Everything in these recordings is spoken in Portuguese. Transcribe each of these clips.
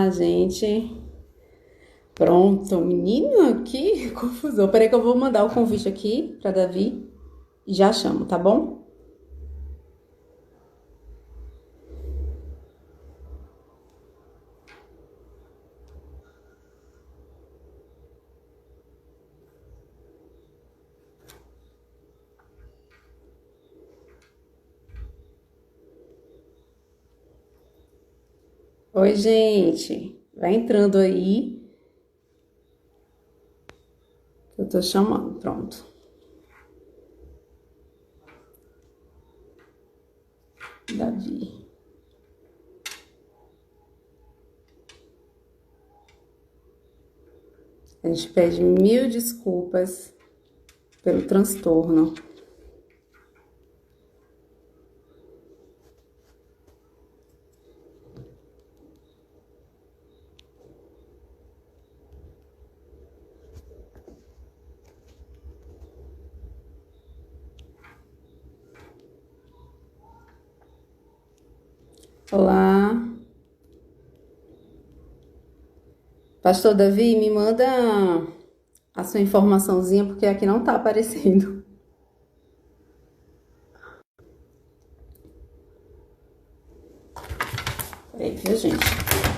a gente. Pronto, menino, que confusão. Peraí que eu vou mandar o convite aqui para Davi e já chamo, tá bom? Oi, gente. Vai entrando aí. Eu tô chamando, pronto. Davi. A gente pede mil desculpas pelo transtorno. Olá. Pastor Davi, me manda a sua informaçãozinha, porque aqui não tá aparecendo. Peraí, viu, gente?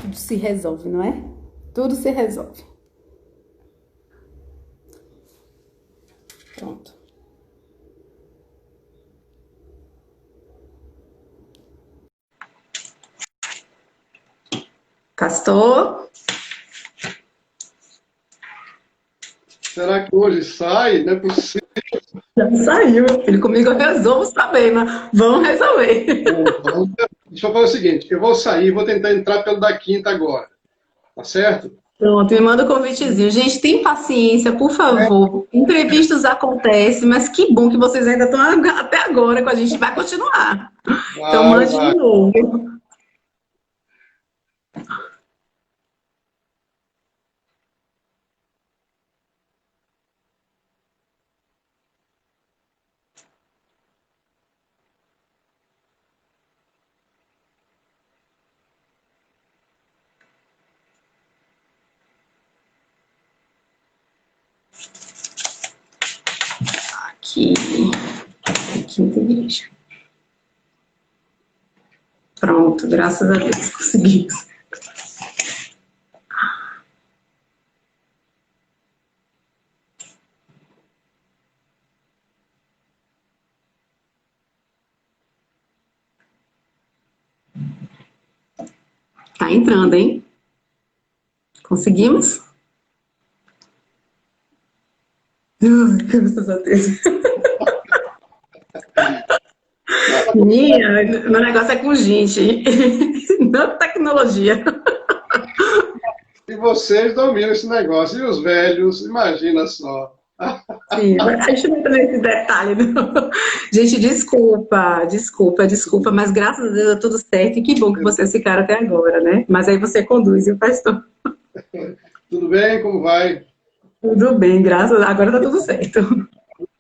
Tudo se resolve, não é? Tudo se resolve. Pronto. Castor? Será que hoje sai? Não é possível. Já saiu, meu filho. Comigo eu resolvo os problemas. Vamos resolver. Deixa eu fazer o seguinte, eu vou sair, vou tentar entrar pelo da quinta agora, tá certo? Pronto, me manda o convitezinho. Gente, tem paciência, por favor. Imprevistos acontecem, mas que bom que vocês ainda estão até agora com a gente. Vai continuar. Então, Vai, mande de vai. novo. Aqui, quinta igreja. Pronto, graças a Deus, conseguimos. Tá entrando, hein? Conseguimos? Graças a Deus. Minha, meu negócio é com gente, não tecnologia. E vocês dominam esse negócio, e os velhos, imagina só. Sim, a gente não entra nesse detalhe, não. Gente, desculpa, mas graças a Deus deu tudo certo e que bom que vocês ficaram até agora, né? Mas aí você conduz, e o pastor? Tudo bem? Como vai? Tudo bem, graças a Deus, agora tá tudo certo.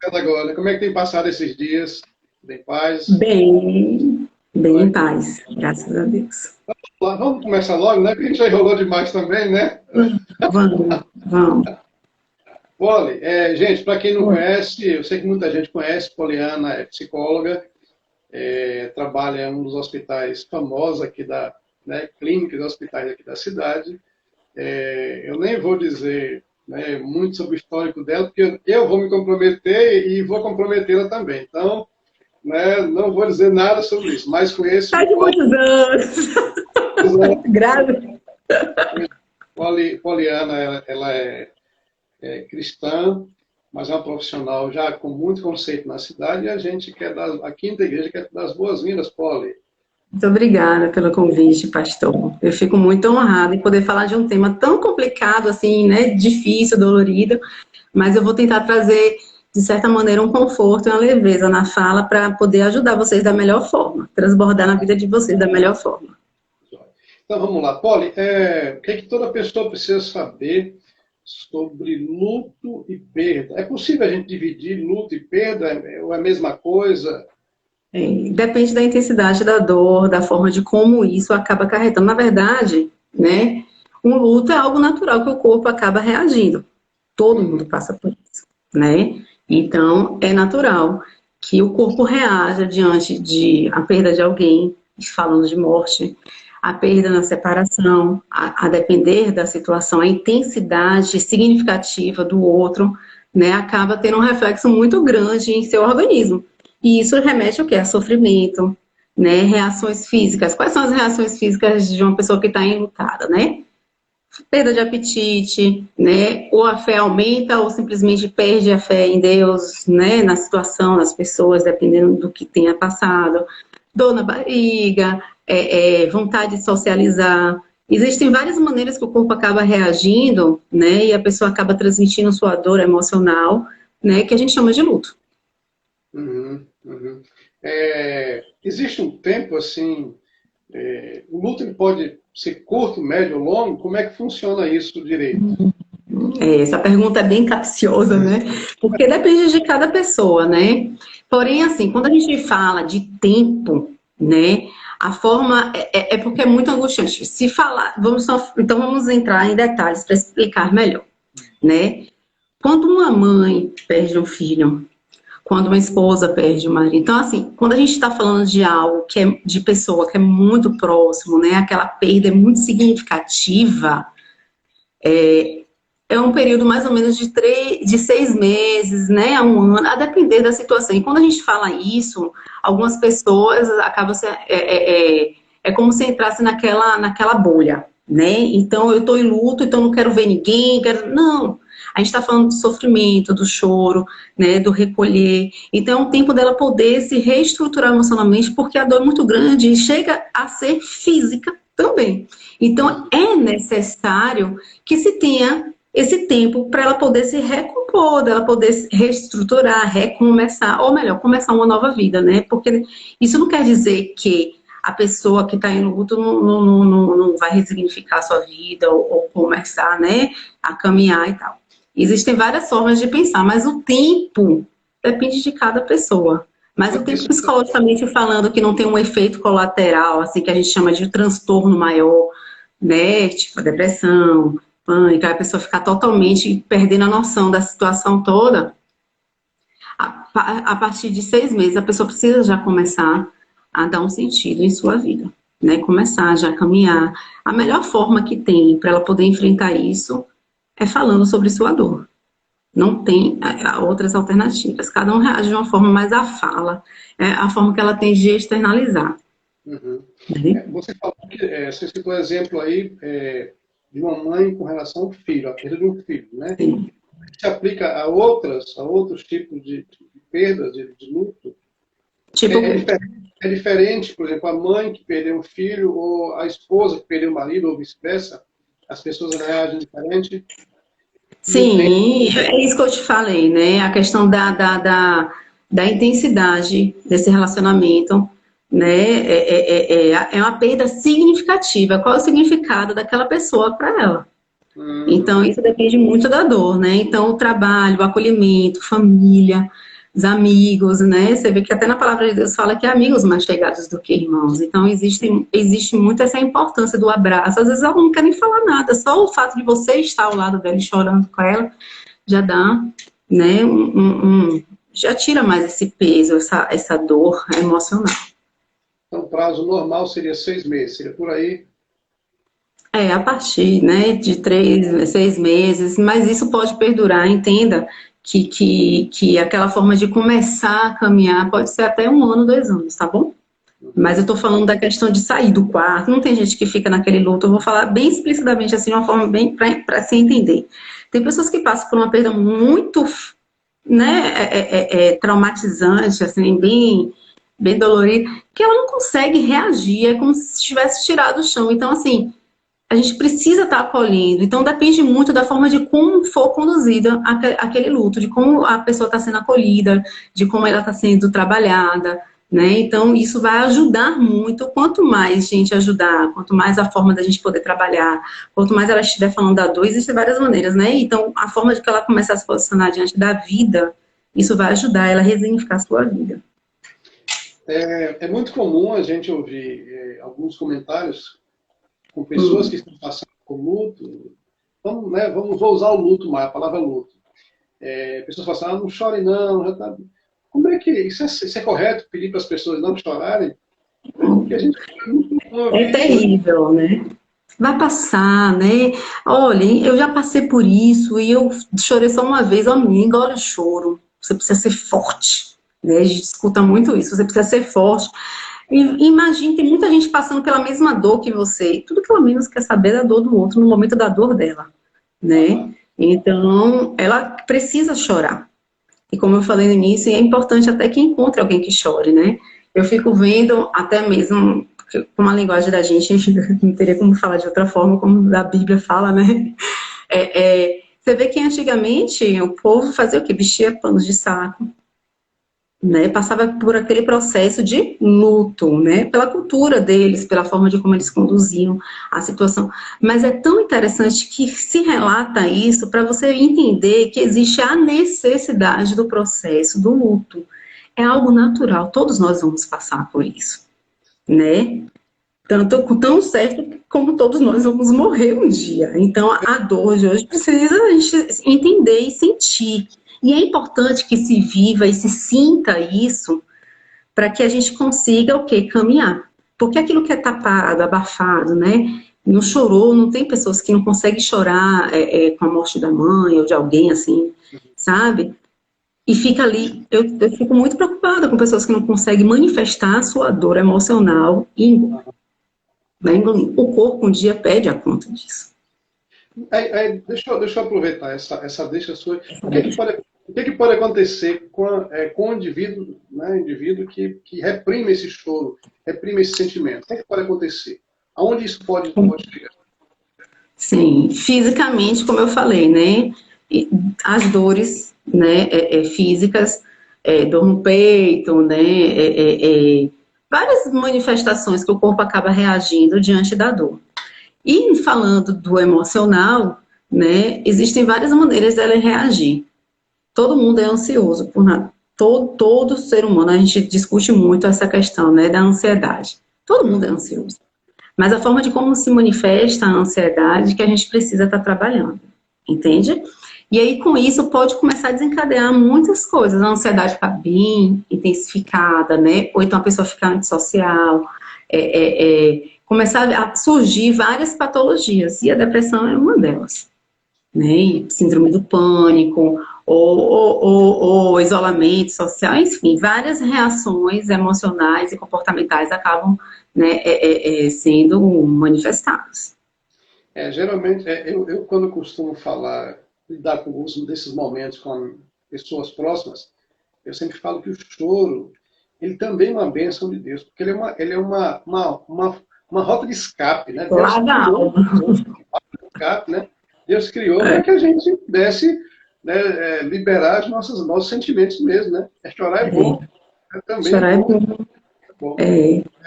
Agora, como é que tem passado esses dias? Tem paz? Bem em paz, graças a Deus. Vamos começar logo, né? Porque a gente já enrolou demais também, né? Vamos. Poli, gente, para quem não conhece, eu sei que muita gente conhece, Poliana é psicóloga, trabalha em um dos hospitais famosos aqui né, clínicas e hospitais aqui da cidade. Eu nem vou dizer, né, muito sobre o histórico dela, porque eu vou me comprometer e vou comprometê-la também. Então, né, não vou dizer nada sobre isso, mas conheço Tá de muitos anos. Graças. Poliana, ela é cristã, mas é uma profissional já com muito conceito na cidade, e a gente quer dar, a quinta igreja quer dar as boas-vindas, Poli. Muito obrigada pelo convite, pastor. Eu fico muito honrada em poder falar de um tema tão complicado, assim, né? Difícil, dolorido, mas eu vou tentar trazer, de certa maneira, um conforto e uma leveza na fala para poder ajudar vocês da melhor forma, transbordar na vida de vocês da melhor forma. Então vamos lá, Poli, o que toda pessoa precisa saber sobre luto e perda? É possível a gente dividir luto e perda? Ou é a mesma coisa? Depende da intensidade da dor, da forma de como isso acaba acarretando. Na verdade, né? Um luto é algo natural que o corpo acaba reagindo. Todo mundo passa por isso, né? Então, é natural que o corpo reaja diante de a perda de alguém, falando de morte, a perda na separação, a depender da situação, a intensidade significativa do outro, né, acaba tendo um reflexo muito grande em seu organismo. E isso remete ao quê? A sofrimento, né, reações físicas. Quais são as reações físicas de uma pessoa que está enlutada, né? Perda de apetite, né? Ou a fé aumenta ou simplesmente perde a fé em Deus, né? Na situação, nas pessoas, dependendo do que tenha passado. Dor na barriga, vontade de socializar. Existem várias maneiras que o corpo acaba reagindo, né? E a pessoa acaba transmitindo sua dor emocional, né? Que a gente chama de luto. Uhum, uhum. Existe um tempo assim, o luto ele pode ser curto, médio ou longo? Como é que funciona isso direito? Essa pergunta é bem capciosa, né? Porque depende de cada pessoa, né? Porém, assim, quando a gente fala de tempo, né? A forma é porque é muito angustiante. Se falar, então vamos entrar em detalhes para explicar melhor, né? Quando uma mãe perde um filho, quando uma esposa perde um marido, então assim, quando a gente está falando de algo que é de pessoa que é muito próximo, né? Aquela perda é muito significativa. É um período mais ou menos de 6 meses, né, a um ano, a depender da situação. E quando a gente fala isso, algumas pessoas acabam é como se entrasse naquela bolha, né? Então eu estou em luto, então não quero ver ninguém, não. A gente está falando do sofrimento, do choro, né, do recolher. Então é um tempo dela poder se reestruturar emocionalmente, porque a dor é muito grande e chega a ser física também. Então é necessário que se tenha esse tempo para ela poder se recompor, dela poder se reestruturar, recomeçar, ou melhor, começar uma nova vida, né? Porque isso não quer dizer que a pessoa que está em luto não vai resignificar a sua vida ou começar, né, a caminhar e tal. Existem várias formas de pensar, mas o tempo depende de cada pessoa. Mas o tempo psicologicamente falando que não tem um efeito colateral, assim, que a gente chama de transtorno maior, né, tipo a depressão, pânico, a pessoa ficar totalmente perdendo a noção da situação toda, a partir de 6 meses a pessoa precisa já começar a dar um sentido em sua vida, né? Começar já a caminhar. A melhor forma que tem para ela poder enfrentar isso é falando sobre sua dor. Não tem outras alternativas. Cada um reage de uma forma, mas a fala é a forma que ela tem de externalizar. Uhum. Né? Você falou que, você citou exemplo aí de uma mãe com relação ao filho, a perda de um filho, né? Sim. Se aplica a outros tipos de perdas, de luto? Tipo, É diferente, por exemplo, a mãe que perdeu um filho ou a esposa que perdeu o marido ou vice-versa? As pessoas reagem diferente? E o tempo? sim, é isso que eu te falei, né? A questão da intensidade desse relacionamento, né? É uma perda significativa. Qual é o significado daquela pessoa para ela? Então, isso depende muito da dor, né? Então, o trabalho, o acolhimento, família, os amigos, né? Você vê que até na palavra de Deus fala que é amigos mais chegados do que irmãos. Então, existe muito essa importância do abraço. Às vezes, ela não quer nem falar nada, só o fato de você estar ao lado dela e chorando com ela já dá, né? Já tira mais esse peso, essa dor emocional. Então, o prazo normal seria 6 meses, seria por aí. A partir, né, de 6 meses, mas isso pode perdurar, entenda que aquela forma de começar a caminhar pode ser até 1 ano, 2 anos, tá bom? Mas eu tô falando da questão de sair do quarto, não tem gente que fica naquele luto, eu vou falar bem explicitamente, assim, de uma forma bem para se entender. Tem pessoas que passam por uma perda muito, né, traumatizante, assim, bem dolorida, que ela não consegue reagir, é como se tivesse tirado o chão. Então, assim, a gente precisa estar acolhendo. Então, depende muito da forma de como for conduzida aquele luto, de como a pessoa está sendo acolhida, de como ela está sendo trabalhada, né? Então, isso vai ajudar muito. Quanto mais gente ajudar, quanto mais a forma da gente poder trabalhar, quanto mais ela estiver falando da dor, existem várias maneiras, né? Então, a forma de que ela começar a se posicionar diante da vida, isso vai ajudar ela a resignificar a sua vida. É muito comum a gente ouvir alguns comentários com pessoas que estão passando o luto, vou usar o luto mais, a palavra luto. Pessoas falam assim, não chore não, já tá... Como é que isso é correto, pedir para as pessoas não chorarem? Porque a gente não ouve É isso, né? terrível, né? Vai passar, né? Olha, eu já passei por isso e eu chorei só uma vez. Ó, menina, engole o choro. Você precisa ser forte, né? A gente escuta muito isso. Você precisa ser forte. E imagine, tem muita gente passando pela mesma dor que você. Tudo que ela menos quer saber é da dor do outro no momento da dor dela, né? Então, ela precisa chorar. E como eu falei no início, é importante até que encontre alguém que chore, né? Eu fico vendo até mesmo com a linguagem da gente, não teria como falar de outra forma, como a Bíblia fala, né? Você vê que antigamente o povo fazia o quê? Vestia panos de saco, né? Passava por aquele processo de luto, né? Pela cultura deles, pela forma de como eles conduziam a situação. Mas é tão interessante que se relata isso para você entender que existe a necessidade do processo do luto. É algo natural, todos nós vamos passar por isso, né? Tanto tão certo como todos nós vamos morrer um dia. Então, a dor de hoje precisa a gente entender e sentir. E é importante que se viva e se sinta isso para que a gente consiga o quê? Caminhar. Porque aquilo que é tapado, abafado, né? Não chorou, não tem pessoas que não conseguem chorar com a morte da mãe ou de alguém assim, sabe? E fica ali, eu fico muito preocupada com pessoas que não conseguem manifestar a sua dor emocional e né? O corpo um dia pede a conta disso. Deixa eu aproveitar essa deixa sua. O que pode acontecer com o indivíduo, né, indivíduo que reprime esse choro, reprime esse sentimento? O que pode acontecer? Aonde isso pode chegar? Sim, fisicamente, como eu falei, né? As dores, né, físicas, dor no peito, né? Várias manifestações que o corpo acaba reagindo diante da dor. E falando do emocional, né? Existem várias maneiras dela reagir. Todo mundo é ansioso por nada. Todo ser humano, a gente discute muito essa questão, né, da ansiedade. Todo mundo é ansioso. Mas a forma de como se manifesta a ansiedade que a gente precisa estar trabalhando, entende? E aí, com isso, pode começar a desencadear muitas coisas. A ansiedade ficar bem intensificada, né? Ou então a pessoa ficar antissocial, começar a surgir várias patologias. E a depressão é uma delas, né? E síndrome do pânico, ou isolamento social, enfim, várias reações emocionais e comportamentais acabam, né, sendo manifestadas. Geralmente, eu quando costumo lidar com alguns desses momentos com pessoas próximas, eu sempre falo que o choro, ele também é uma bênção de Deus, porque ele é uma rota de escape, né? Deus Lá da criou alma. uma rota de escape, né? Deus criou para que a gente pudesse, né, liberar os nossos sentimentos mesmo, né? Chorar é bom, também é Chorar é bom. bom. É bom.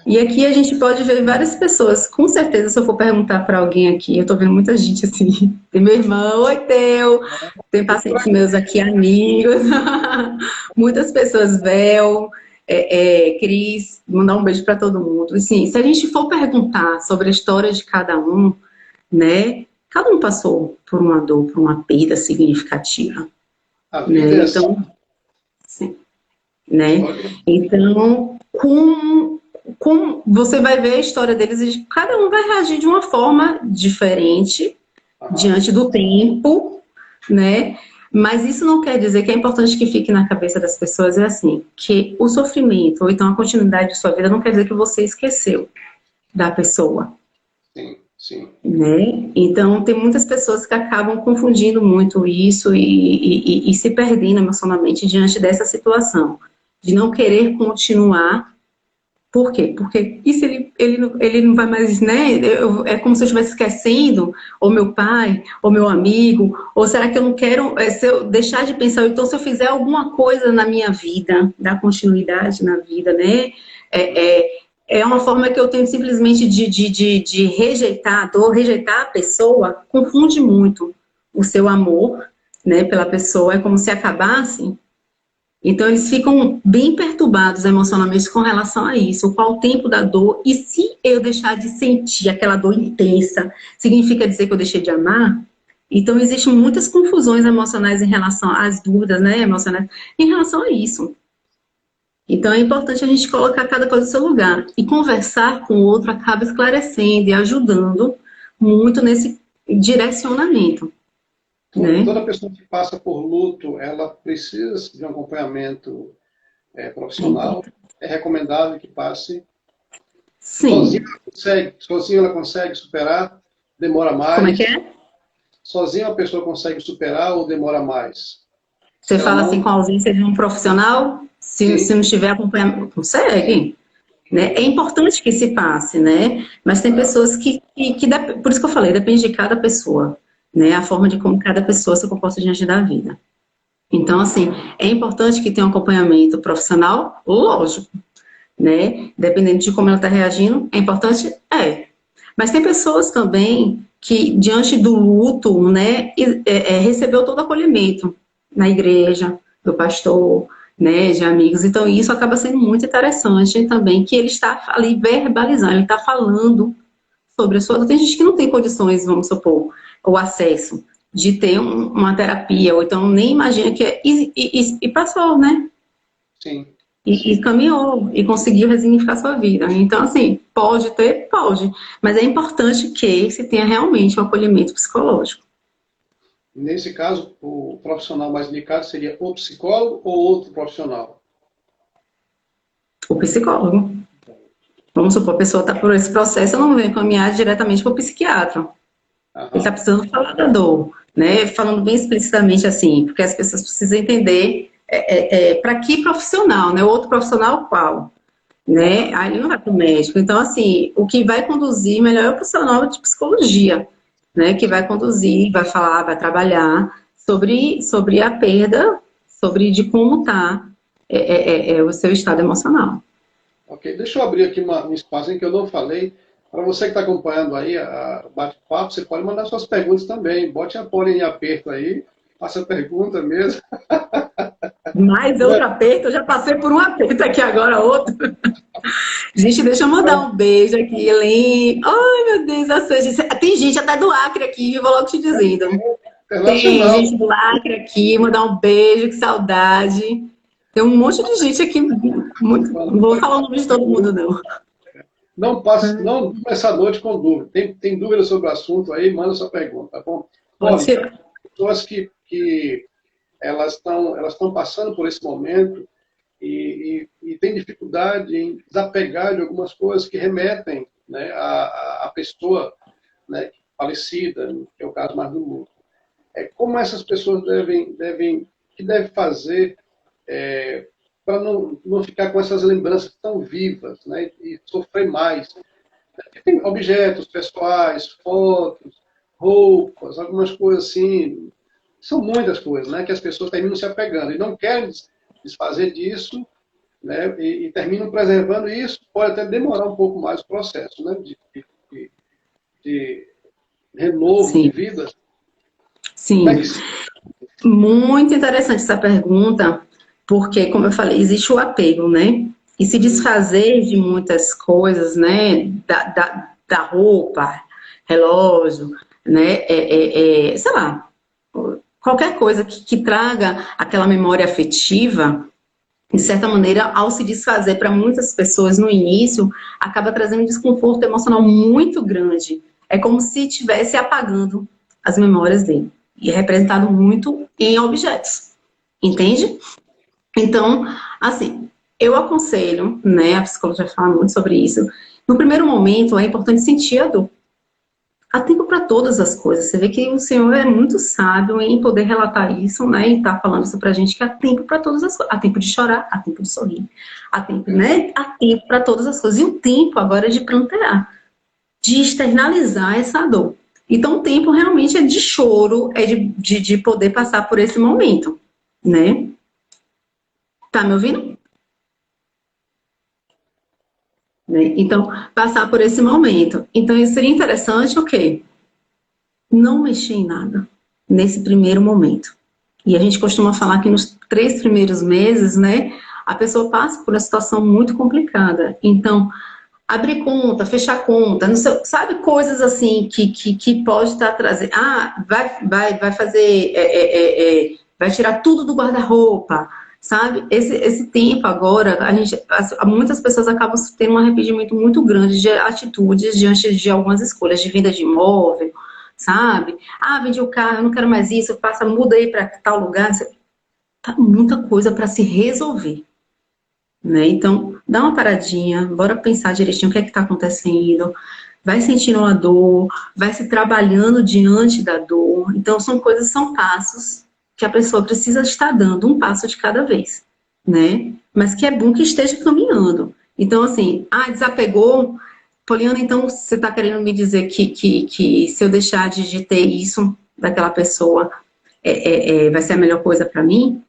E aqui a gente pode ver várias pessoas, com certeza, se eu for perguntar para alguém aqui, eu tô vendo muita gente assim, tem meu irmão, oi Teu, tem pacientes meus aqui, amigos, muitas pessoas, Vel, Cris, mandar um beijo para todo mundo. Assim, se a gente for perguntar sobre a história de cada um, né, cada um passou por uma dor, por uma perda significativa, A né, vida é assim. então, sim, né, então, como você vai ver a história deles e cada um vai reagir de uma forma diferente diante do tempo, né? Mas isso não quer dizer que é importante que fique na cabeça das pessoas é assim, que o sofrimento ou então a continuidade de sua vida não quer dizer que você esqueceu da pessoa. Sim, sim. Né? Então tem muitas pessoas que acabam confundindo muito isso e se perdendo emocionalmente diante dessa situação de não querer continuar. Por quê? Porque e se ele não vai mais, né? É como se eu estivesse esquecendo, ou meu pai, ou meu amigo, ou será que eu não quero, se eu deixar de pensar, então se eu fizer alguma coisa na minha vida, dar continuidade na vida, né? É uma forma que eu tenho simplesmente de rejeitar a dor, rejeitar a pessoa, confunde muito o seu amor, né, pela pessoa, é como se acabasse Então, eles ficam bem perturbados emocionalmente com relação a isso. Qual o tempo da dor? E se eu deixar de sentir aquela dor intensa, significa dizer que eu deixei de amar? Então, existem muitas confusões emocionais em relação às dúvidas, né, emocionais, em relação a isso. Então, é importante a gente colocar cada coisa no seu lugar. E conversar com o outro acaba esclarecendo e ajudando muito nesse direcionamento. Né? Toda pessoa que passa por luto, ela precisa de um acompanhamento profissional. É recomendável que passe. Sim. Sozinha ela consegue superar, demora mais. Como é que é? Sozinha a pessoa consegue superar ou demora mais? Você fala assim, com a ausência de um profissional, se não estiver acompanhamento, consegue. Né? É importante que se passe, né? Mas tem pessoas que por isso que eu falei, depende de cada pessoa, né? A forma de como cada pessoa se comporta diante da vida. Então, assim, é importante que tenha um acompanhamento profissional, lógico, né? Dependendo de como ela está reagindo, é importante? É. Mas tem pessoas também que, diante do luto, né, recebeu todo o acolhimento na igreja, do pastor, né, de amigos. Então, isso acaba sendo muito interessante também, que ele está ali verbalizando, ele está falando sobre a sua dor. Tem gente que não tem condições, vamos supor, ou acesso de ter uma terapia, ou então nem imagina que é, e passou, né? Sim. E caminhou, e conseguiu resignificar sua vida. Então, assim, pode ter? Pode. Mas é importante que se tenha realmente um acolhimento psicológico. Nesse caso, o profissional mais indicado seria o psicólogo ou outro profissional? O psicólogo. Vamos supor, a pessoa está por esse processo, eu não venho caminhar diretamente para o psiquiatra. Ele está precisando falar da dor, né? Falando bem explicitamente assim, porque as pessoas precisam entender para que profissional, né? O outro profissional qual? Né? Aí ele não vai para o médico. Então, assim, o que vai conduzir melhor é o profissional de psicologia, né? Que vai conduzir, vai falar, vai trabalhar sobre a perda, sobre de como está o seu estado emocional. Ok, deixa eu abrir aqui um espaço em que eu não falei. Para você que está acompanhando aí o bate-papo, você pode mandar suas perguntas também. Bote a Polly em aperto aí, faça a pergunta mesmo. Mais outro aperto, eu já passei por um aperto aqui agora, outro. Gente, deixa eu mandar um beijo aqui, Helen. Ai, meu Deus, tem gente até do Acre aqui, eu vou logo te dizendo. Tem gente do Acre aqui, mandar um beijo, que saudade. Tem um monte de gente aqui, muito... não vou falar o nome de todo mundo, não. Não começa a noite com dúvida. Tem dúvida sobre o assunto aí, manda sua pergunta, tá bom? Pode ser. Pessoas que elas estão passando por esse momento e têm dificuldade em desapegar de algumas coisas que remetem, né, à pessoa, né, falecida, que é o caso mais do mundo. Como essas pessoas que devem fazer para não ficar com essas lembranças tão vivas, né, e sofrer mais. Tem objetos pessoais, fotos, roupas, algumas coisas assim. São muitas coisas, né, que as pessoas terminam se apegando e não querem desfazer disso, né, e terminam preservando isso. Pode até demorar um pouco mais o processo, né, de renovo Sim. de vida. Sim. Muito interessante essa pergunta, porque, como eu falei, existe o apego, né? E se desfazer de muitas coisas, né? Da roupa, relógio, né? Sei lá, qualquer coisa que traga aquela memória afetiva, de certa maneira, ao se desfazer para muitas pessoas no início, acaba trazendo um desconforto emocional muito grande. É como se estivesse apagando as memórias dele. E é representado muito em objetos. Entende? Então, assim, eu aconselho, né, a psicologia fala muito sobre isso, no primeiro momento é importante sentir a dor. Há tempo para todas as coisas. Você vê que o Senhor é muito sábio em poder relatar isso, né, e tá falando isso pra gente, que há tempo para todas as coisas. Há tempo de chorar, há tempo de sorrir, há tempo, né, há tempo para todas as coisas. E o tempo agora é de prantear, de externalizar essa dor. Então, o tempo realmente é de choro, é de poder passar por esse momento, né? Tá me ouvindo? Né? Então, passar por esse momento. Então, isso seria interessante o quê? Não mexer em nada nesse primeiro momento. E a gente costuma falar que nos 3 primeiros meses, né, a pessoa passa por uma situação muito complicada. Então, abrir conta, fechar conta, não sei, sabe, coisas assim que pode estar trazendo. Ah, vai fazer, vai tirar tudo do guarda-roupa, sabe? Esse tempo agora, muitas pessoas acabam tendo um arrependimento muito grande de atitudes diante de algumas escolhas de venda de imóvel, sabe? Ah, vendi o carro, eu não quero mais isso, mudei para tal lugar. Tá muita coisa para se resolver. Né? Então, dá uma paradinha, bora pensar direitinho o que é que está acontecendo, vai sentindo a dor, vai se trabalhando diante da dor. Então, são passos que a pessoa precisa estar dando, um passo de cada vez, né? Mas que é bom que esteja caminhando. Então, assim, desapegou, Poliana, então você está querendo me dizer que se eu deixar de ter isso daquela pessoa, vai ser a melhor coisa para mim?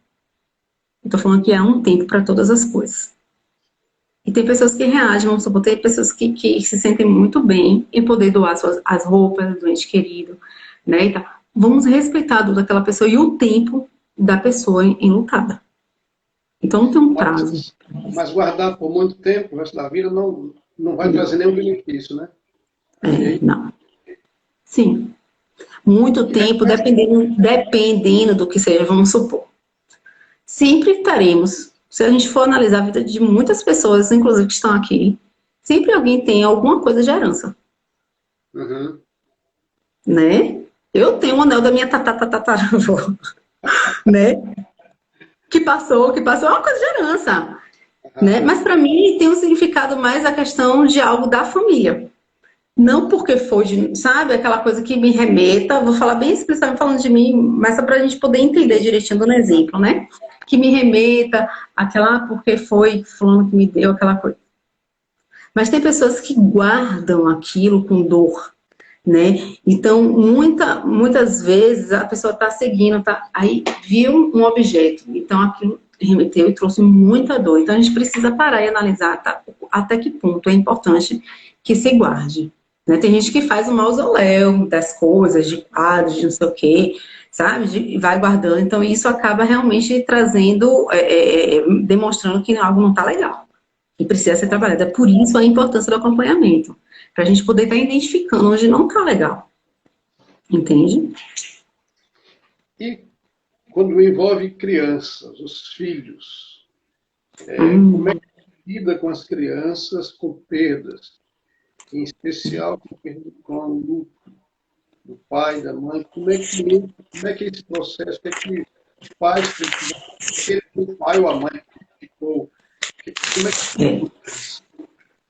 Eu tô falando que há um tempo para todas as coisas. E tem pessoas que reagem, vamos supor, tem pessoas que se sentem muito bem em poder doar as roupas do ente querido, né? Então, vamos respeitar a dor daquela pessoa e o tempo da pessoa enlutada. Então não tem um prazo. Mas guardar por muito tempo, o resto da vida, não vai trazer nenhum benefício, né? Não. Sim. Muito tempo, dependendo do que seja, vamos supor. Sempre estaremos, se a gente for analisar a vida de muitas pessoas, inclusive que estão aqui, sempre alguém tem alguma coisa de herança. Uhum. Né? Eu tenho um anel da minha tataravó, né? Que passou, é uma coisa de herança. Uhum. Né? Mas para mim tem um significado mais a questão de algo da família. Não porque foi, sabe, aquela coisa que me remeta, vou falar bem explicitamente falando de mim, mas só para a gente poder entender direitinho, dando exemplo, né? Que me remeta àquela, porque foi fulano que me deu aquela coisa. Mas tem pessoas que guardam aquilo com dor, né? Então, muitas vezes a pessoa está seguindo, aí viu um objeto, então aquilo remeteu e trouxe muita dor. Então, a gente precisa parar e analisar até que ponto é importante que se guarde. Né? Tem gente que faz um mausoléu das coisas, de quadros, de não sei o quê, sabe? E vai guardando. Então, isso acaba realmente trazendo, demonstrando que algo não está legal. E precisa ser trabalhado. É por isso a importância do acompanhamento. Para a gente poder estar identificando onde não está legal. Entende? E quando envolve crianças, os filhos, como é que lida com as crianças com perdas? Em especial com o luto do pai, da mãe. Como é que é esse processo? O que é que os pais precisam? O pai ou a mãe ficou? Como é que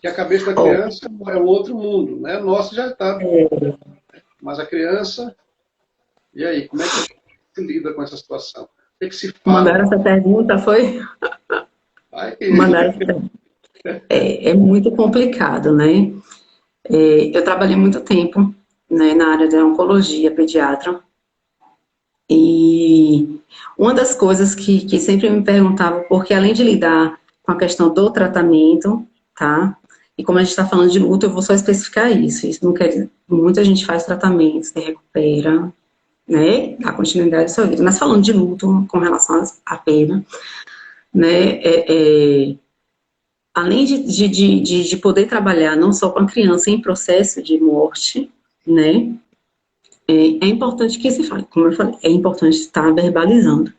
que a cabeça da criança é um outro mundo, né? A nossa já está. Mas a criança, e aí, como é que se lida com essa situação? O que se fala? Mandaram essa pergunta, foi? Mandaram essa pergunta. É muito complicado, né? Eu trabalhei muito tempo, né, na área da oncologia pediatra. E uma das coisas que sempre me perguntavam, porque além de lidar com a questão do tratamento, tá? E como a gente está falando de luto, eu vou só especificar isso. Isso não quer dizer, muita gente faz tratamento, se recupera, né? Dá continuidade à sua vida. Mas falando de luto com relação à perda, né? Além de poder trabalhar não só com a criança em processo de morte, né? É importante que se fale, como eu falei, é importante estar verbalizando.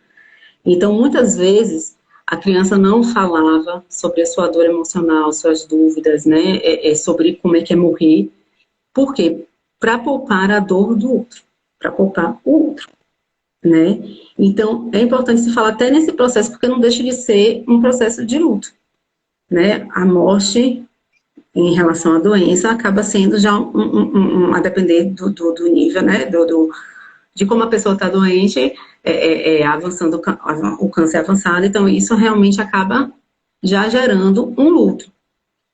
Então, muitas vezes, a criança não falava sobre a sua dor emocional, suas dúvidas, né? Sobre como é que é morrer. Por quê? Para poupar a dor do outro, para poupar o outro, né? Então, é importante se falar até nesse processo, porque não deixa de ser um processo de luto, né? A morte, em relação à doença, acaba sendo já a depender do nível, né? De como a pessoa está doente, avançando, o câncer avançado, então isso realmente acaba já gerando um luto.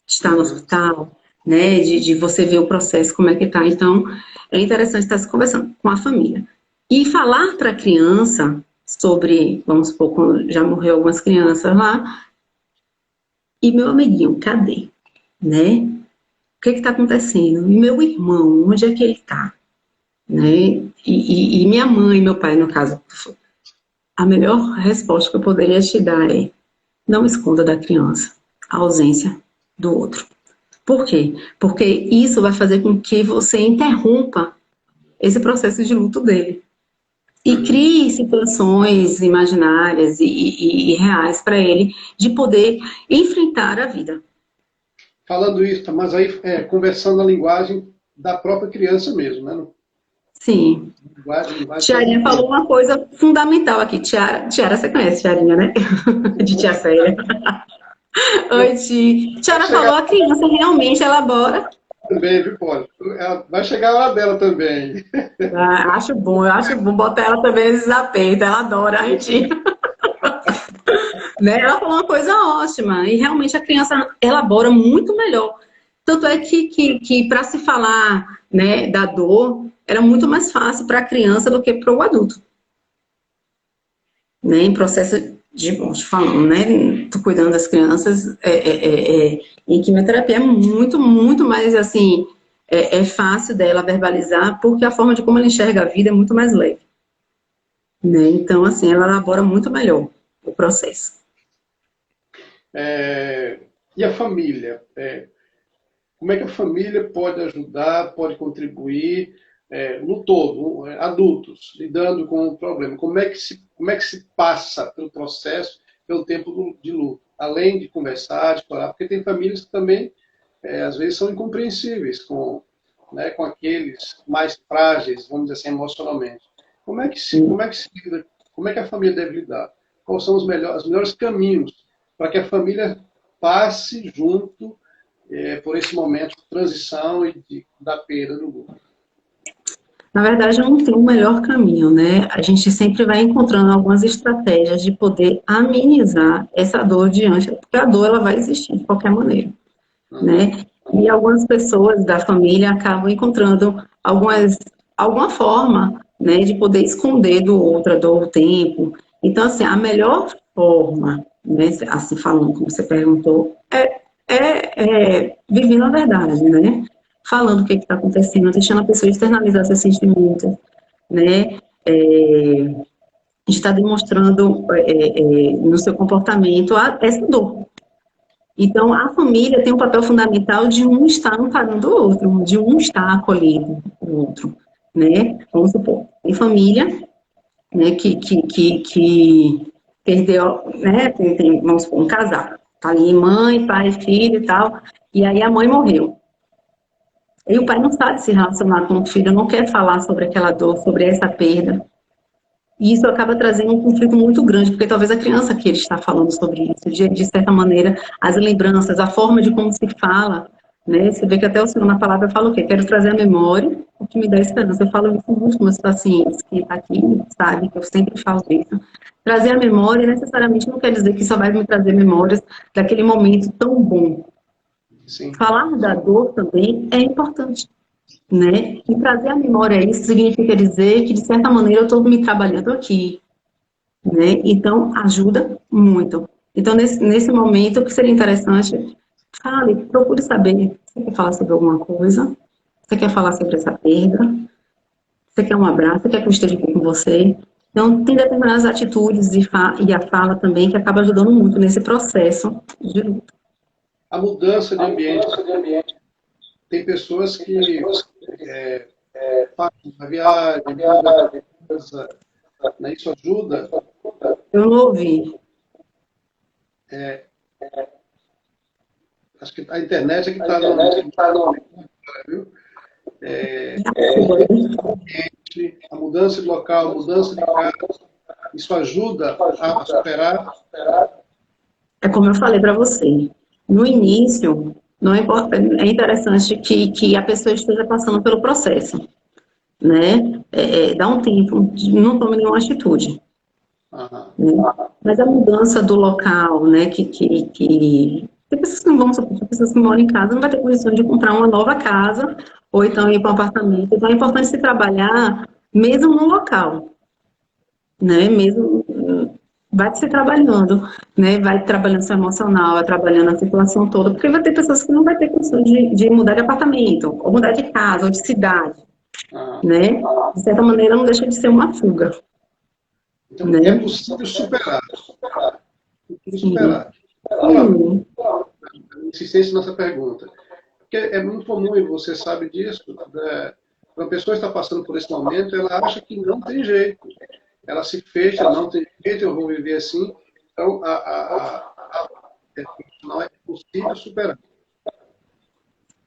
Estar no hospital, né, de você ver o processo, como é que está. Então, é interessante estar se conversando com a família. E falar para a criança sobre, vamos supor, quando já morreu algumas crianças lá, e meu amiguinho, cadê? Né? O que está acontecendo? E meu irmão, onde é que ele está? Né? E minha mãe, meu pai, no caso, A melhor resposta que eu poderia te dar é: não esconda da criança a ausência do outro. Por quê? Porque isso vai fazer com que você interrompa esse processo de luto dele. E crie situações imaginárias e reais para ele de poder enfrentar a vida. Falando isso, mas aí conversando a linguagem da própria criança mesmo, né? Sim. Tiarinha falou uma coisa fundamental aqui. Tiara, você conhece Tiarinha, né? De Tia Célia. Oi, Tiara falou, a criança realmente elabora. Também, viu, Poli? Vai chegar a hora dela também. Ah, acho bom botar ela também nesse apertos, ela adora a gente. Né? Ela falou uma coisa ótima, e realmente a criança elabora muito melhor. Tanto é que para se falar, né, da dor, era muito mais fácil para a criança do que para o adulto. Né? Em processo de, falando, né, tô cuidando das crianças, em quimioterapia é muito mais, assim, fácil dela verbalizar, porque a forma de como ela enxerga a vida é muito mais leve. Né? Então, assim, ela elabora muito melhor o processo. E a família? Como é que a família pode ajudar, pode contribuir no todo, adultos, lidando com o problema? Como é que se passa pelo processo, pelo tempo de luto? Além de conversar, de falar, porque tem famílias que também, às vezes, são incompreensíveis com aqueles mais frágeis, vamos dizer assim, emocionalmente. Como é que a família deve lidar? Quais são os melhores caminhos para que a família passe junto por esse momento de transição e da perda do luto? Na verdade, não tem um melhor caminho, né? A gente sempre vai encontrando algumas estratégias de poder amenizar essa dor diante, porque a dor ela vai existir de qualquer maneira, né? E algumas pessoas da família acabam encontrando alguma forma, né, de poder esconder do outro a dor o tempo. Então, assim, a melhor forma, né, assim falando como você perguntou, vivendo a verdade, né? Falando o que está acontecendo, deixando a pessoa externalizar seus sentimentos, né? A gente está demonstrando no seu comportamento essa dor. Então, a família tem um papel fundamental de um estar no caminho do outro, de um estar acolhendo o outro, né? Vamos supor, tem família, né, que perdeu, né? Vamos supor, um casal, tá ali mãe, pai, filho e tal, e aí a mãe morreu. E o pai não sabe se relacionar com o filho, não quer falar sobre aquela dor, sobre essa perda. E isso acaba trazendo um conflito muito grande, porque talvez a criança que ele está falando sobre isso, de certa maneira, as lembranças, a forma de como se fala, né? Você vê que até o senhor na palavra fala o quê? Quero trazer a memória, o que me dá esperança. Eu falo isso muito com meus pacientes que estão aqui, sabe, que eu sempre falo isso. Trazer a memória necessariamente não quer dizer que só vai me trazer memórias daquele momento tão bom. Sim. Falar da dor também é importante, né? E trazer a memória a isso significa dizer que, de certa maneira, eu estou me trabalhando aqui, né? Então, ajuda muito. Então, nesse momento, o que seria interessante, fale, procure saber. Você quer falar sobre alguma coisa? Você quer falar sobre essa perda? Você quer um abraço? Você quer que eu esteja aqui com você? Então, tem determinadas atitudes e a fala também que acaba ajudando muito nesse processo de luta. A mudança de ambiente. Tem pessoas que fazem uma viagem, né? Isso ajuda. Eu não ouvi. Acho que a internet é que está a mudança de local, a mudança de casa, isso ajuda a superar? É como eu falei para você. No início, não é interessante que a pessoa esteja passando pelo processo, né? Dá um tempo, não tome nenhuma atitude. Né? Mas a mudança do local, né? Tem pessoas que não vão, pessoas que moram em casa, não vai ter condição de comprar uma nova casa, ou então ir para um apartamento. Então é importante se trabalhar mesmo no local, né? Mesmo vai se trabalhando, né? Vai trabalhando seu emocional, vai trabalhando a situação toda, porque vai ter pessoas que não vai ter condição de mudar de apartamento, ou mudar de casa, ou de cidade, né? De certa maneira, não deixa de ser uma fuga. Então, né? é possível superar. É possível superar. Insistência nessa pergunta. Porque é muito comum, e você sabe disso, né? Quando a pessoa está passando por esse momento, ela acha que não tem jeito. Ela se fecha, não tem jeito, eu vou viver assim. Então, não é possível superar.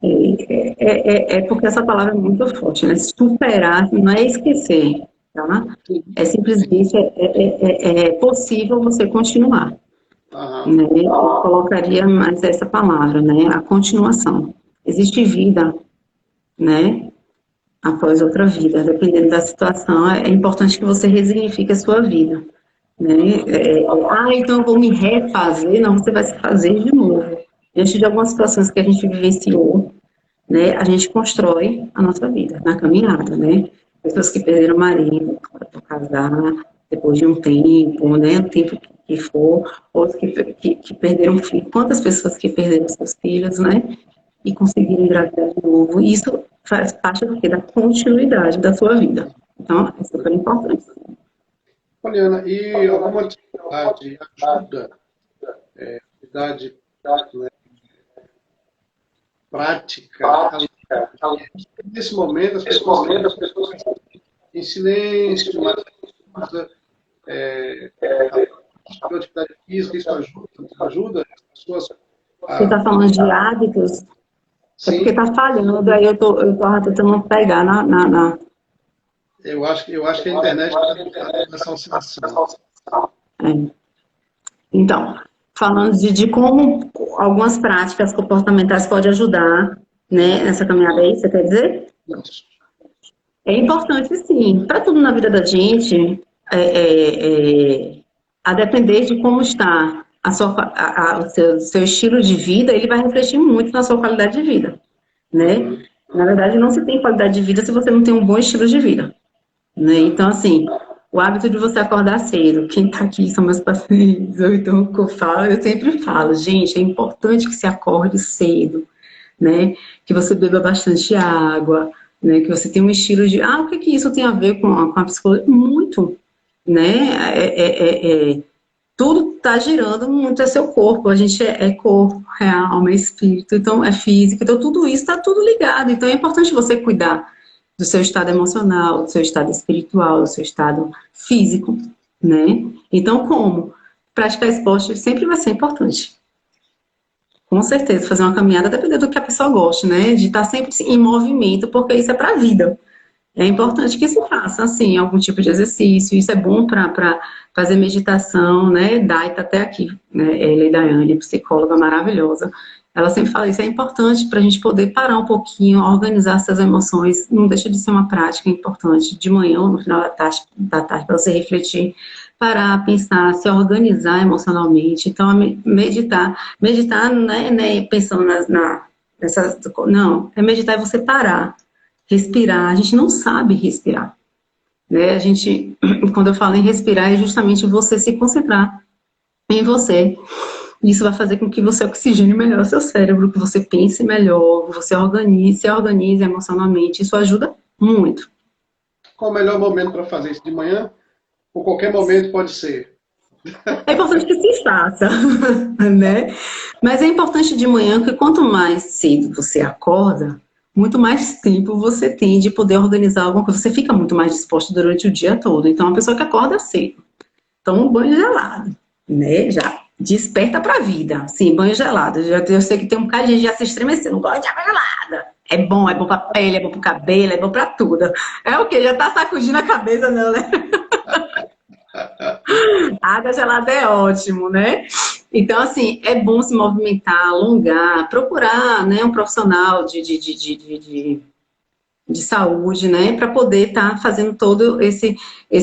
É porque essa palavra é muito forte, né? Superar não é esquecer, tá? É simplesmente é possível você continuar, Aham. né? Eu colocaria mais essa palavra, né? A continuação. Existe vida, né? Após outra vida, dependendo da situação, é importante que você resignifique a sua vida, né? Então eu vou me refazer, não, você vai se fazer de novo. Diante de algumas situações que a gente vivenciou, né, a gente constrói a nossa vida na caminhada, né? Pessoas que perderam marido para casar depois de um tempo, né? O tempo que for, outros que perderam filho. Quantas pessoas que perderam seus filhos, né? E conseguiram engravidar de novo. Isso faz parte do quê? Da continuidade da sua vida. Então, é super importante. Poliana, e alguma atividade ajuda, atividade, né, prática, nesse momento as pessoas estão em silêncio, mas a atividade física, isso ajuda as pessoas Você está falando de hábitos, é porque sim, está falhando, aí eu tô tentando pegar na. eu acho que a internet está dando essa oscilação. É. Então, falando de como algumas práticas comportamentais podem ajudar, né, nessa caminhada aí, você quer dizer? Isso. É importante, sim, para tudo na vida da gente, a depender de como está o seu estilo de vida, ele vai refletir muito na sua qualidade de vida, né? Uhum. Na verdade, não se tem qualidade de vida se você não tem um bom estilo de vida, né? Então, assim, o hábito de você acordar cedo, quem tá aqui são meus pacientes, ou então que eu falo, eu sempre falo, gente, é importante que se acorde cedo, né? Que você beba bastante água, né? Que você tenha um estilo de, o que que isso tem a ver com a psicologia? Muito, né? Tudo está girando muito é seu corpo, a gente é corpo, é alma, é espírito, então é física, então tudo isso está tudo ligado, então é importante você cuidar do seu estado emocional, do seu estado espiritual, do seu estado físico, né? Então, como? Praticar esporte sempre vai ser importante. Com certeza, fazer uma caminhada, dependendo do que a pessoa goste, né? De estar sempre em movimento, porque isso é para a vida. É importante que se faça, assim, algum tipo de exercício. Isso é bom para fazer meditação, né? Dai tá até aqui, né? Ela e Daiane, psicóloga maravilhosa. Ela sempre fala isso, é importante para a gente poder parar um pouquinho, organizar essas emoções. Não deixa de ser uma prática importante de manhã ou no final da tarde para você refletir, parar, pensar, se organizar emocionalmente. Então, meditar não é, né, pensando nessas, não, é meditar é você parar, respirar. A gente não sabe respirar, né? A gente, quando eu falo em respirar, é justamente você se concentrar em você. Isso vai fazer com que você oxigene melhor o seu cérebro, que você pense melhor, você se organize emocionalmente. Isso ajuda muito. Qual o melhor momento para fazer isso? De manhã? Ou qualquer momento pode ser? É importante que se faça, né? Mas é importante de manhã que quanto mais cedo você acorda, muito mais tempo você tem de poder organizar alguma coisa. Você fica muito mais disposto durante o dia todo. Então, uma pessoa que acorda cedo, toma um banho gelado, né? Já desperta para a vida. Sim, banho gelado. Eu sei que tem um bocado de gente que já se estremecer, não gosta de água gelada. É bom para a pele, é bom para o cabelo, é bom para tudo. É o quê? Já tá sacudindo a cabeça, não, né? A água gelada é ótimo, né? Então, assim, é bom se movimentar, alongar, procurar, né, um profissional de saúde, né, para poder estar fazendo todo esse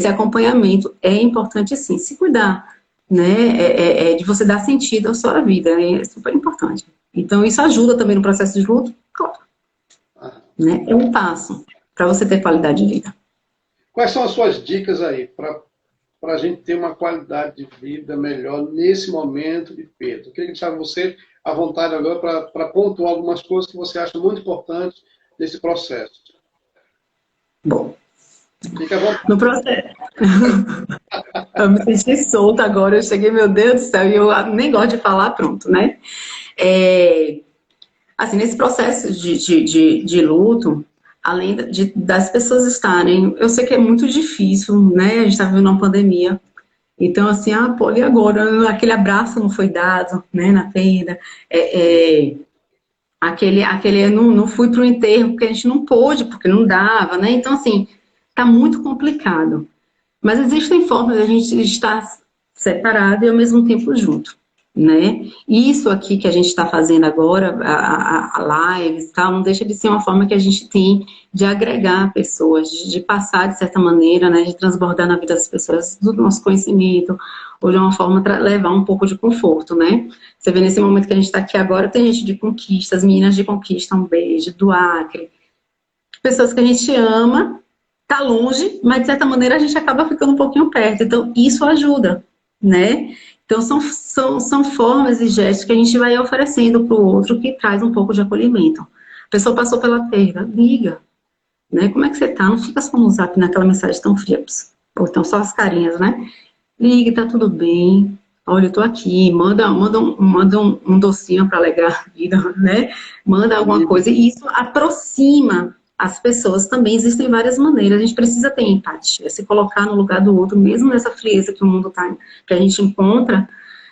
acompanhamento. É importante, sim, se cuidar, né, de você dar sentido à sua vida, é super importante. Então, isso ajuda também no processo de luto, claro, né, é um passo para você ter qualidade de vida. Quais são as suas dicas aí para a gente ter uma qualidade de vida melhor nesse momento de perda? Eu queria deixar você à vontade agora para pontuar algumas coisas que você acha muito importantes nesse processo. Bom, Fica à vontade. no processo... Eu me senti solta agora, eu cheguei, meu Deus do céu, e eu nem gosto de falar, pronto, né? É, assim, nesse processo de luto, além das pessoas estarem, eu sei que é muito difícil, né? A gente está vivendo uma pandemia, então, assim, pô, e agora? Aquele abraço não foi dado, né, na perda, aquele não fui para o enterro porque a gente não pôde, porque não dava, né? Então, assim, tá muito complicado. Mas existem formas de a gente estar separado e ao mesmo tempo junto, né? E isso aqui que a gente está fazendo agora, a lives e tal, não deixa de ser uma forma que a gente tem de agregar pessoas, de passar de certa maneira, né? De transbordar na vida das pessoas do nosso conhecimento, ou de uma forma para levar um pouco de conforto, né? Você vê nesse momento que a gente está aqui agora, tem gente de conquista, as meninas de conquista, um beijo, do Acre, pessoas que a gente ama, tá longe, mas de certa maneira a gente acaba ficando um pouquinho perto. Então, isso ajuda, né? Então, são formas e gestos que a gente vai oferecendo para o outro que traz um pouco de acolhimento. A pessoa passou pela perda, liga, né? Como é que você tá? Não fica só no zap naquela mensagem tão fria, ou então só as carinhas, né? Ligue, tá tudo bem. Olha, eu tô aqui, manda um docinho para alegrar a vida, né? Manda alguma coisa. E isso aproxima as pessoas também. Existem várias maneiras. A gente precisa ter empatia, se colocar no lugar do outro, mesmo nessa frieza que o mundo tá, que a gente encontra.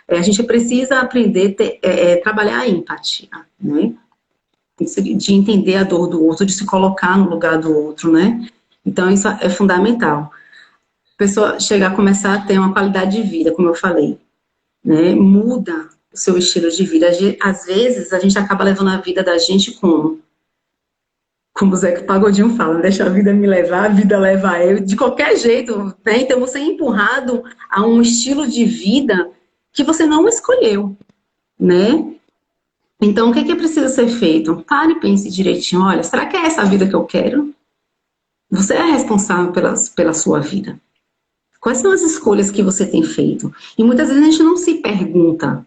A gente precisa aprender a trabalhar a empatia, né? De entender a dor do outro, de se colocar no lugar do outro, né? Então, isso é fundamental. A pessoa chegar a começar a ter uma qualidade de vida, como eu falei, né? Muda o seu estilo de vida. Às vezes, a gente acaba levando a vida da gente como o Zeca Pagodinho fala, deixa a vida me levar, a vida leva eu, de qualquer jeito, né? Então, você é empurrado a um estilo de vida que você não escolheu, né? Então, o que é preciso ser feito? Pare e pense direitinho, olha, será que é essa a vida que eu quero? Você é responsável pela sua vida. Quais são as escolhas que você tem feito? E muitas vezes a gente não se pergunta.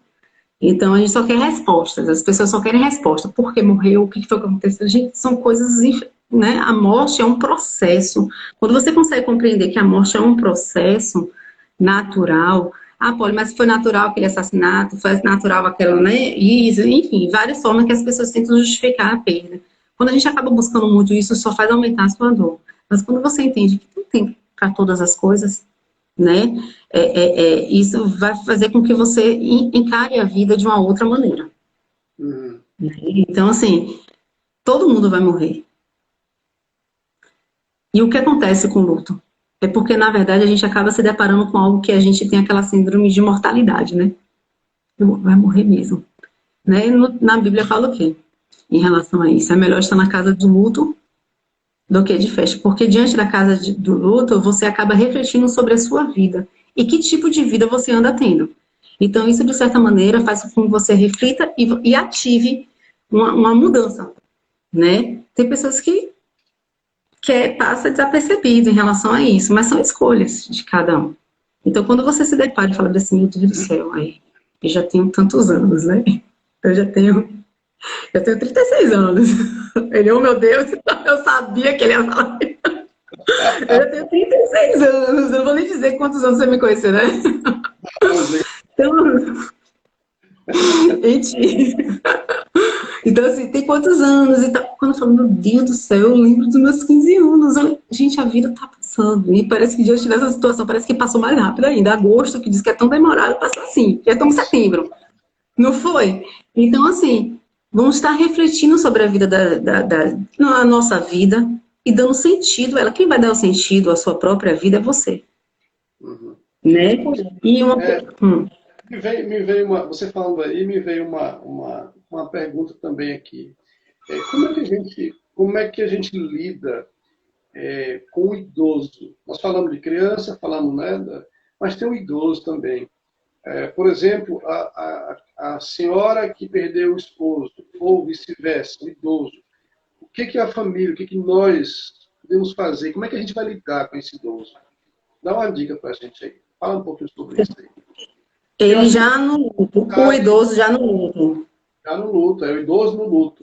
Então a gente só quer respostas. As pessoas só querem resposta. Por que morreu? O que foi que aconteceu? Gente, são coisas, né? A morte é um processo. Quando você consegue compreender que a morte é um processo natural, Polly, mas foi natural aquele assassinato, foi natural aquela, né? Isso, enfim, várias formas que as pessoas tentam justificar a perda. Quando a gente acaba buscando muito isso, só faz aumentar a sua dor. Mas quando você entende que tem tempo para todas as coisas, né? Isso vai fazer com que você encare a vida de uma outra maneira. Uhum. Então, assim, todo mundo vai morrer. E o que acontece com o luto? É porque, na verdade, a gente acaba se deparando com algo que a gente tem aquela síndrome de mortalidade, né? Vai morrer mesmo. Né? Na Bíblia fala o quê? Em relação a isso? É melhor estar na casa do luto do que de festa. Porque diante da casa do luto, você acaba refletindo sobre a sua vida. E que tipo de vida você anda tendo. Então, isso, de certa maneira, faz com que você reflita e ative uma mudança, né? Tem pessoas que passa desapercebido em relação a isso, mas são escolhas de cada um. Então, quando você se depara e fala assim, meu Deus do céu, aí, eu já tenho tantos anos, né? Eu tenho 36 anos. Ele, oh meu Deus, eu sabia que ele ia falar. Eu já tenho 36 anos, eu não vou nem dizer quantos anos você me conheceu, né? Então, gente, então assim, tem quantos anos? E tá, quando eu falo, meu Deus do céu, eu lembro dos meus 15 anos. Gente, a vida tá passando. E parece que diante dessa situação, parece que passou mais rápido ainda. Agosto, que diz que é tão demorado, passou assim. Já estamos em setembro. Não foi? Então, assim, vamos estar refletindo sobre a vida a nossa vida e dando sentido a ela. Quem vai dar o sentido à sua própria vida é você. Uhum. Né? E uma... Você falando aí, me veio uma pergunta também aqui. Como é que a gente lida com o idoso? Nós falamos de criança, falamos, né, mas tem o idoso também. Por exemplo, a senhora que perdeu o esposo, ou vice-versa, o idoso. O que a família, o que nós podemos fazer? Como é que a gente vai lidar com esse idoso? Dá uma dica para a gente aí. Fala um pouquinho sobre isso aí. Ele já no luto, o idoso já no luto. Já no luto, é o idoso no luto.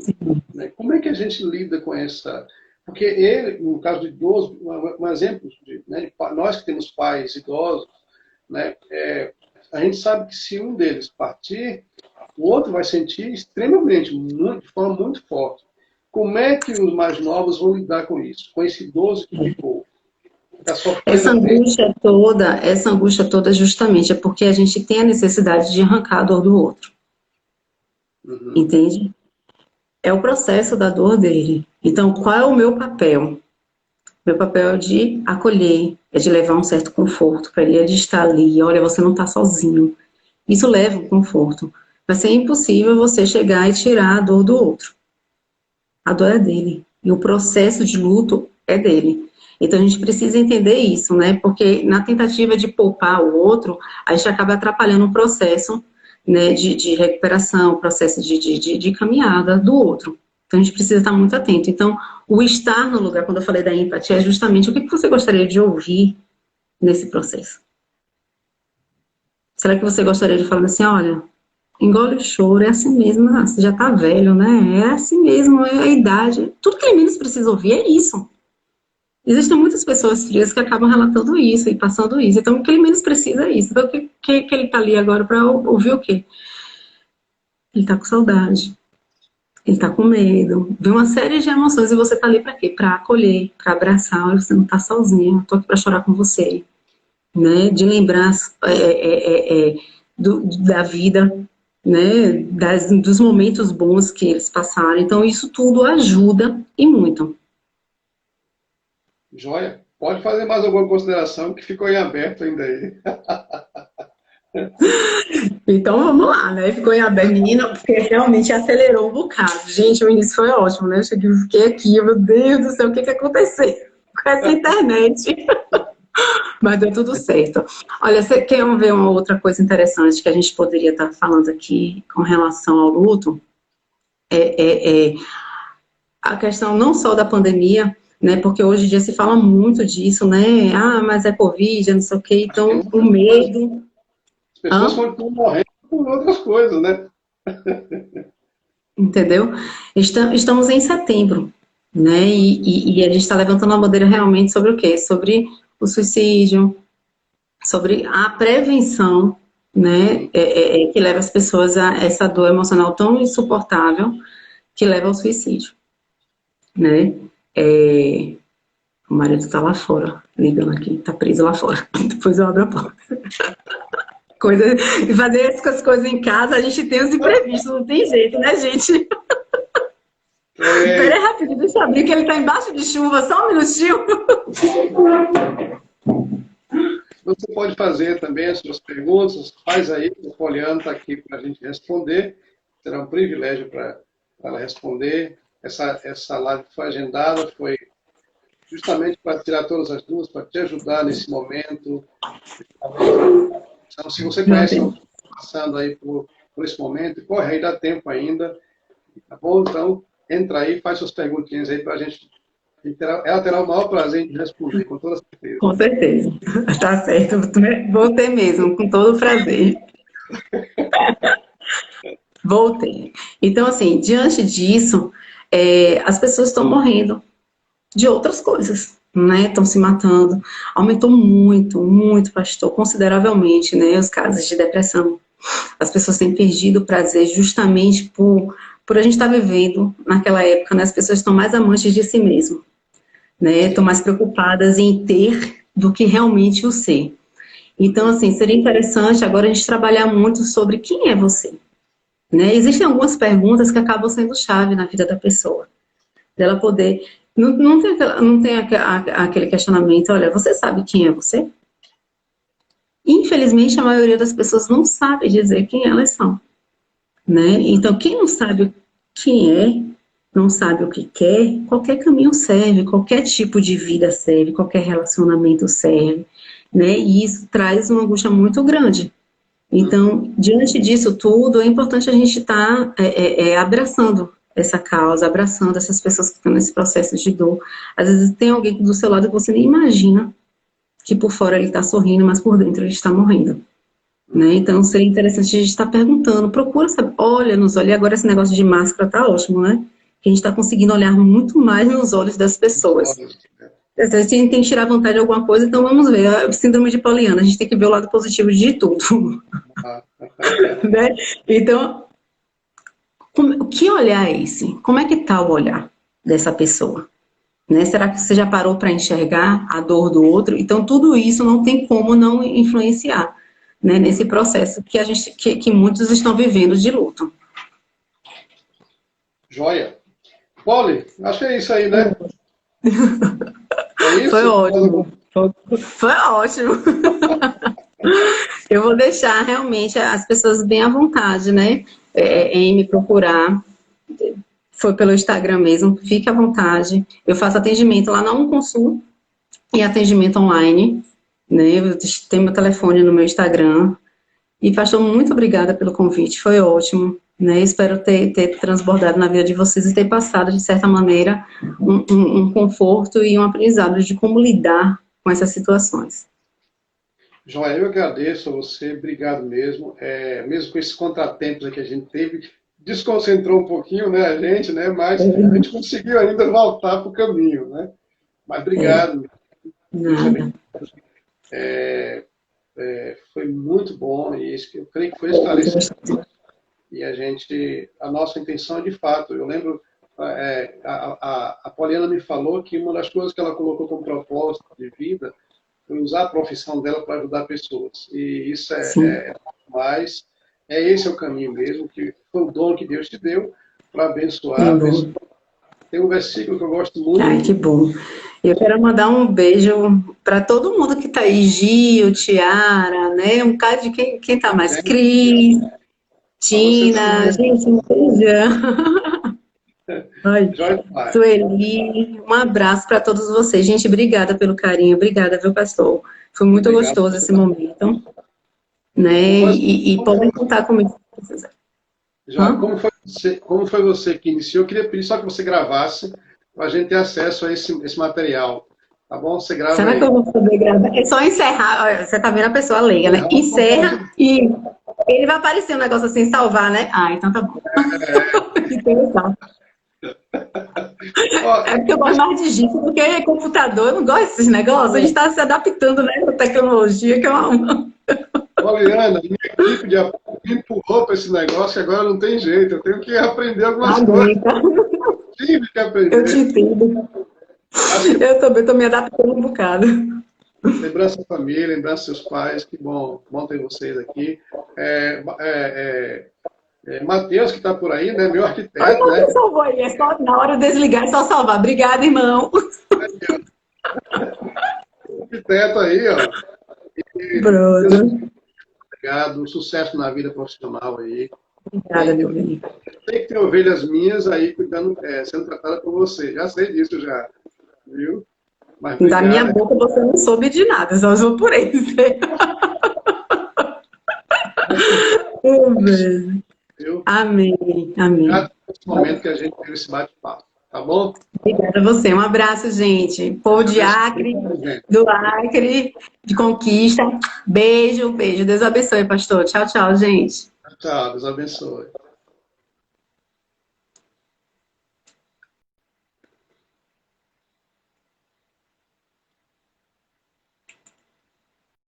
Né? Como é que a gente lida com essa... Porque ele, no caso do idoso, um exemplo, né, nós que temos pais idosos, né? A gente sabe que se um deles partir, o outro vai sentir extremamente, de forma muito forte. Como é que os mais novos vão lidar com isso? Com esse idoso que ficou? Essa angústia toda justamente é porque a gente tem a necessidade de arrancar a dor do outro. Uhum. Entende? É o processo da dor dele. Então, qual é o meu papel? Meu papel é de acolher, é de levar um certo conforto para ele, é de estar ali. Olha, você não está sozinho. Isso leva um conforto. Vai ser impossível você chegar e tirar a dor do outro. A dor é dele. E o processo de luto é dele. Então, a gente precisa entender isso, né? Porque na tentativa de poupar o outro, a gente acaba atrapalhando o processo, né, de recuperação, o processo de caminhada do outro. Então, a gente precisa estar muito atento. Então, o estar no lugar, quando eu falei da empatia, é justamente o que você gostaria de ouvir nesse processo. Será que você gostaria de falar assim, olha, engole o choro, é assim mesmo, você já tá velho, né? É assim mesmo, é a idade. Tudo que ele menos precisa ouvir é isso. Existem muitas pessoas frias que acabam relatando isso e passando isso. Então, o que ele menos precisa é isso. Então, o que ele tá ali agora para ouvir o quê? Ele tá com saudade. Ele tá com medo. Vem uma série de emoções e você tá ali para quê? Para acolher, para abraçar. Olha, você não tá sozinho, eu tô aqui para chorar com você. Né? De lembrar da vida, né? Dos momentos bons que eles passaram. Então, isso tudo ajuda e muito. Joia. Pode fazer mais alguma consideração que ficou em aberto ainda aí. Então vamos lá, né? Ficou em aberto, menina, porque realmente acelerou um bocado. Gente, o início foi ótimo, né? Eu fiquei aqui, meu Deus do céu, o que aconteceu com essa internet? Mas deu tudo certo. Olha, você quer ver uma outra coisa interessante que a gente poderia estar falando aqui com relação ao luto? A questão não só da pandemia, né? Porque hoje em dia se fala muito disso, né? Ah, mas é Covid, não sei o quê. Então, o medo... As pessoas continuam morrendo por outras coisas, né? Entendeu? Estamos em setembro, né? E a gente está levantando a bandeira realmente sobre o quê? Sobre o suicídio, sobre a prevenção, né? Que leva as pessoas a essa dor emocional tão insuportável que leva ao suicídio, né? O marido está lá fora, ligando aqui, está preso lá fora. Depois eu abro a porta. E fazer essas coisas em casa, a gente tem os imprevistos, não tem jeito, né, gente? Espera aí rapidinho, deixa eu abrir que ele está embaixo de chuva, só um minutinho. Você pode fazer também as suas perguntas, faz aí, o Poliana está aqui para a gente responder, será um privilégio para ela responder. Essa live foi agendada, foi justamente para tirar todas as dúvidas, para te ajudar nesse momento. Então, se você conhece alguém passando aí por esse momento, corre aí, dá tempo ainda, tá bom? Então, entra aí, faz suas perguntinhas aí para a gente. Ela terá o maior prazer em responder, com toda certeza. Com certeza, tá certo, vou ter mesmo, com todo prazer. Vou ter. Então, assim, diante disso, as pessoas estão morrendo de outras coisas, né? Estão se matando. Aumentou muito, muito, pastor, consideravelmente, né? Os casos de depressão. As pessoas têm perdido o prazer justamente por a gente estar vivendo naquela época, né? As pessoas estão mais amantes de si mesmo, né? Estão mais preocupadas em ter do que realmente o ser. Então, assim, seria interessante agora a gente trabalhar muito sobre quem é você, né? Existem algumas perguntas que acabam sendo chave na vida da pessoa, dela poder... Não tem aquele questionamento, olha, você sabe quem é você? Infelizmente, a maioria das pessoas não sabe dizer quem elas são, né? Então, quem não sabe quem é, não sabe o que quer, qualquer caminho serve, qualquer tipo de vida serve, qualquer relacionamento serve, né? E isso traz uma angústia muito grande. Então, diante disso tudo, é importante a gente estar abraçando essa causa, abraçando essas pessoas que estão nesse processo de dor. Às vezes tem alguém do seu lado que você nem imagina que por fora ele está sorrindo, mas por dentro ele está morrendo. Né? Então, seria interessante a gente estar perguntando, procura saber, olha nos olhos, e agora esse negócio de máscara tá ótimo, né? Que a gente está conseguindo olhar muito mais nos olhos das pessoas. A gente tem que tirar vontade de alguma coisa, então vamos ver. A síndrome de Poliana, a gente tem que ver o lado positivo de tudo. Né? Então, que olhar é esse? Como é que está o olhar dessa pessoa? Né? Será que você já parou para enxergar a dor do outro? Então, tudo isso não tem como não influenciar, né, nesse processo que muitos estão vivendo de luto. Joia. Poli, acho que é isso aí, né? É isso? Foi ótimo. Foi ótimo. Eu vou deixar realmente as pessoas bem à vontade, né? Em me procurar. Foi pelo Instagram mesmo, fique à vontade. Eu faço atendimento lá na Consul e atendimento online, né? Eu tenho meu telefone no meu Instagram. E, pastor, muito obrigada pelo convite, foi ótimo, né? Espero ter transbordado na vida de vocês e ter passado, de certa maneira, um conforto e um aprendizado de como lidar com essas situações. Joia, eu agradeço a você, obrigado mesmo. Mesmo com esses contratempos que a gente teve, desconcentrou um pouquinho, né, a gente, né, mas a gente conseguiu ainda voltar para o caminho, né? Mas obrigado. Nada. Foi muito bom e eu creio que foi esclarecedor. E a nossa intenção é de fato. Eu lembro, a Poliana me falou que uma das coisas que ela colocou como propósito de vida foi usar a profissão dela para ajudar pessoas. E isso mais, esse é o caminho mesmo, que foi o dom que Deus te deu para abençoar pessoas. Tem um versículo que eu gosto muito. Ai, que bom. Eu quero mandar um beijo para todo mundo que está aí, Gil, Tiara, né? Um bocado de quem está mais? Cris, Tina, gente, um beijão. Ai, Sueli, um abraço para todos vocês. Gente, obrigada pelo carinho, obrigada, viu, pastor? Foi muito gostoso esse momento, né? E podem contar comigo se precisar. Já, como foi você que iniciou? Eu queria pedir só que você gravasse para a gente ter acesso a esse material. Tá bom? Você grava. Será que eu vou poder gravar? É só encerrar. Olha, você tá vendo a pessoa leiga, né? Encerra e ele vai aparecer um negócio assim, salvar, né? Ah, então tá bom. Interessante. É porque eu gosto mais de GIF do que computador. Eu não gosto desses negócios. A gente está se adaptando, né? Com tecnologia, que é uma... Poliana, minha equipe de apoio me empurrou para esse negócio e agora não tem jeito. Eu tenho que aprender algumas coisas. Tive que aprender. Eu te entendo. Eu também estou me adaptando um bocado. Lembrança da família, lembrança dos seus pais. Que bom ter vocês aqui. Matheus, que está por aí, né? Meu arquiteto. Né? Salvou aí. É só, na hora de desligar, é só salvar. Obrigada, irmão. Arquiteto aí, ó. Pronto. Obrigado. Sucesso na vida profissional aí. Obrigada, meu bem. Tem que ter ovelhas minhas aí cuidando, sendo tratada por você. Já sei disso já. Viu? Mas, da minha boca você não soube de nada, só usou por eles. Amém. Amém. Obrigado por esse momento que a gente teve esse bate-papo. Tá bom? Obrigada a você. Um abraço, gente. Povo de Acre, do Acre, de Conquista. Beijo, beijo. Deus abençoe, pastor. Tchau, tchau, gente. Tchau, Deus abençoe.